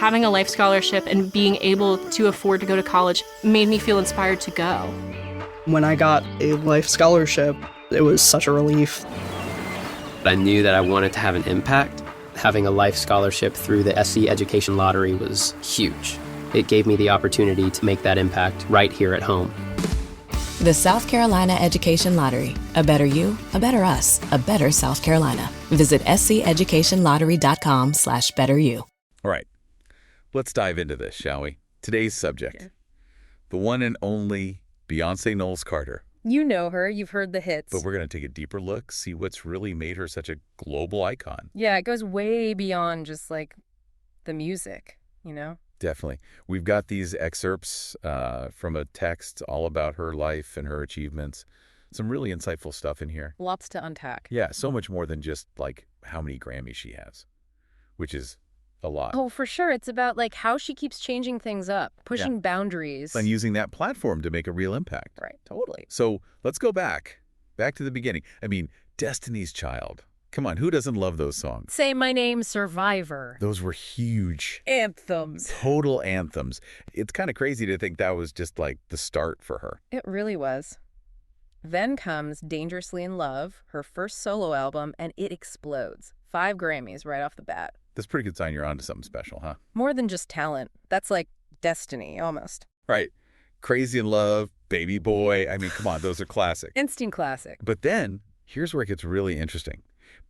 having a life scholarship and being able to afford to go to college made me feel inspired to go. When I got a life scholarship, it was such a relief. I knew that I wanted to have an impact. Having a life scholarship through the SC Education Lottery was huge. It gave me the opportunity to make that impact right here at home. The South Carolina Education Lottery. A better you, a better us, a better South Carolina. Visit sceducationlottery.com/betteryou. All right, let's dive into this, shall we? Today's subject, Okay. the one and only Beyonce Knowles Carter. You know her. You've heard the hits. But we're going to take a deeper look, see what's really made her such a global icon. Yeah, it goes way beyond just like the music, you know? Definitely. We've got these excerpts from a text all about her life and her achievements. Some really insightful stuff in here. Lots to unpack. Yeah, so much more than just like how many Grammys she has, which is a lot. Oh, for sure. It's about like how she keeps changing things up, pushing boundaries. And using that platform to make a real impact. Right, totally. So let's go back to the beginning. I mean, Destiny's Child. Come on, who doesn't love those songs? Say My Name, Survivor. Those were huge. Anthems. Total anthems. It's kind of crazy to think that was just like the start for her. It really was. Then comes Dangerously in Love, her first solo album, and it explodes. 5 Grammys right off the bat. That's a pretty good sign you're onto something special, huh? More than just talent. That's like destiny, almost. Right. Crazy in Love, Baby Boy. I mean, come on, those are classic. Instant classic. But then, here's where it gets really interesting.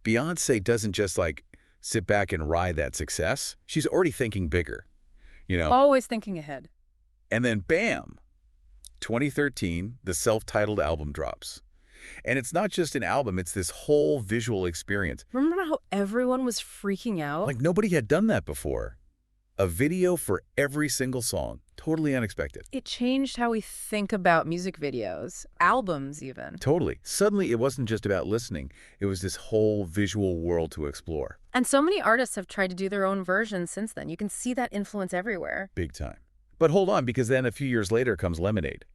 Beyonce doesn't just like sit back and ride that success. She's already thinking bigger, you know? Always thinking ahead. And then bam, 2013, the self-titled album drops. And it's not just an album, it's this whole visual experience. Remember how everyone was freaking out? Like nobody had done that before. A video for every single song. Totally unexpected. It changed how we think about music videos, albums even. Totally. Suddenly, it wasn't just about listening. It was this whole visual world to explore. And so many artists have tried to do their own versions since then. You can see that influence everywhere. Big time. But hold on, because then a few years later comes Lemonade.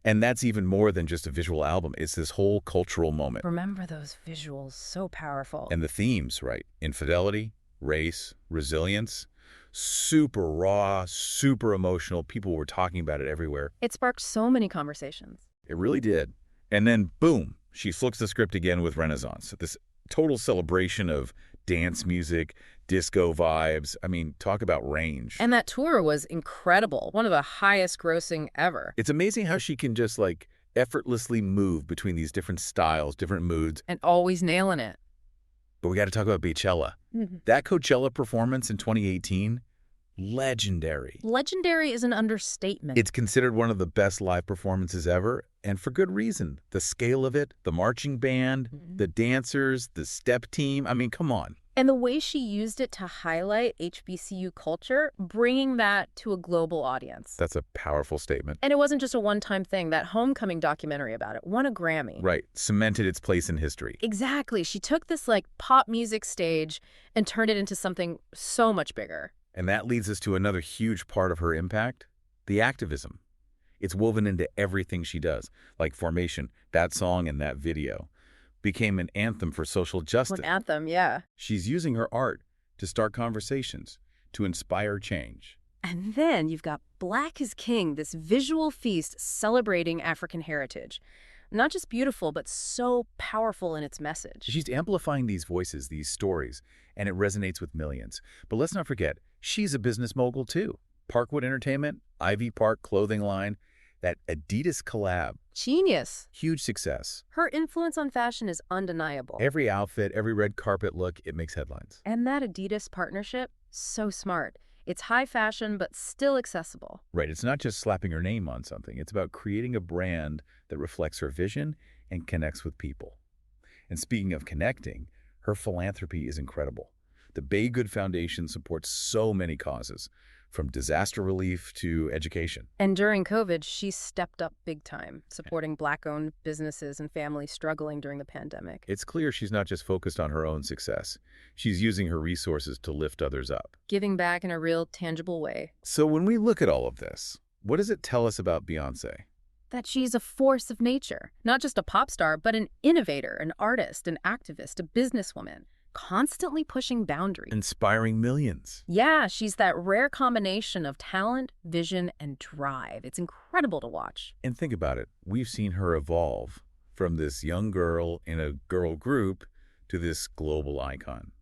And that's even more than just a visual album. It's this whole cultural moment. Remember those visuals, so powerful. And the themes, right? Infidelity, race, resilience. Super raw, super emotional. People were talking about it everywhere. It sparked so many conversations. It really did. And then, boom, she flips the script again with Renaissance. This total celebration of dance music, disco vibes. I mean, talk about range. And that tour was incredible. One of the highest grossing ever. It's amazing how she can just like effortlessly move between these different styles, different moods. And always nailing it. But we got to talk about Beachella. That Coachella performance in 2018, legendary. Legendary is an understatement. It's considered one of the best live performances ever, and for good reason. The scale of it, the marching band, the dancers, the step team. I mean, come on. And the way she used it to highlight HBCU culture, bringing that to a global audience. That's a powerful statement. And it wasn't just a one-time thing. That Homecoming documentary about it won a Grammy. Right. Cemented its place in history. Exactly. She took this like pop music stage and turned it into something so much bigger. And that leads us to another huge part of her impact, the activism. It's woven into everything she does, like Formation, that song and that video. Became an anthem for social justice. An anthem, yeah. She's using her art to start conversations, to inspire change. And then you've got Black is King, this visual feast celebrating African heritage. Not just beautiful, but so powerful in its message. She's amplifying these voices, these stories, and it resonates with millions. But let's not forget, she's a business mogul too. Parkwood Entertainment, Ivy Park clothing line, that Adidas collab. Genius. Huge success. Her influence on fashion is undeniable. Every outfit, every red carpet look, it makes headlines. And that Adidas partnership, so smart. It's high fashion, but still accessible. Right. It's not just slapping her name on something. It's about creating a brand that reflects her vision and connects with people. And speaking of connecting, her philanthropy is incredible. The Bay Good Foundation supports so many causes, from disaster relief to education. And during COVID, she stepped up big time, supporting Black-owned businesses and families struggling during the pandemic. It's clear she's not just focused on her own success. She's using her resources to lift others up. Giving back in a real, tangible way. So when we look at all of this, what does it tell us about Beyonce? That she's a force of nature. Not just a pop star, but an innovator, an artist, an activist, a businesswoman. constantly pushing boundaries. Inspiring millions. Yeah, she's that rare combination of talent, vision, and drive. It's incredible to watch. And think about it. We've seen her evolve from this young girl in a girl group to this global icon.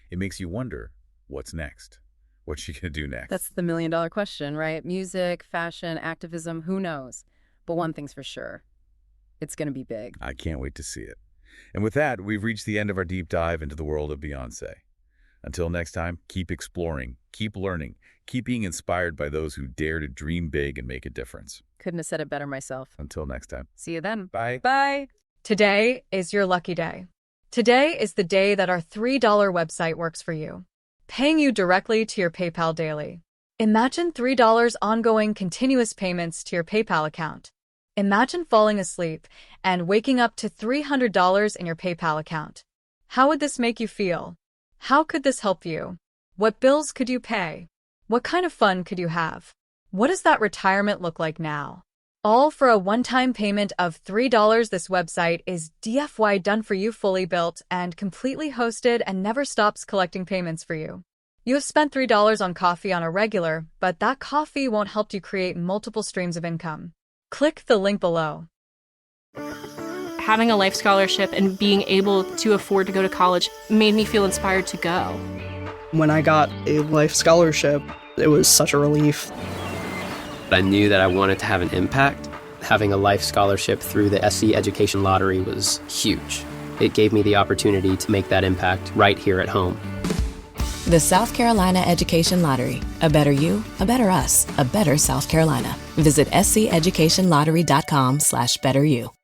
It makes you wonder, what's next? What's she going to do next? That's the million-dollar question, right? Music, fashion, activism, who knows? But one thing's for sure. It's going to be big. I can't wait to see it. And with that, we've reached the end of our deep dive into the world of Beyoncé. Until next time, keep exploring, keep learning, keep being inspired by those who dare to dream big and make a difference. Couldn't have said it better myself. Until next time. See you then. Bye. Bye. Today is your lucky day. Today is the day that our $3 website works for you, paying you directly to your PayPal daily. Imagine $3 ongoing continuous payments to your PayPal account. Imagine falling asleep and waking up to $300 in your PayPal account. How would this make you feel? How could this help you? What bills could you pay? What kind of fun could you have? What does that retirement look like now? All for a one-time payment of $3. This website is DFY done for you, fully built and completely hosted, and never stops collecting payments for you. You have spent $3 on coffee on a regular, but that coffee won't help you create multiple streams of income. Click the link below. Having a life scholarship and being able to afford to go to college made me feel inspired to go. When I got a life scholarship, it was such a relief. I knew that I wanted to have an impact. Having a life scholarship through the SC Education Lottery was huge. It gave me the opportunity to make that impact right here at home. The South Carolina Education Lottery. A better you, a better us, a better South Carolina. Visit sceducationlottery.com/betteryou.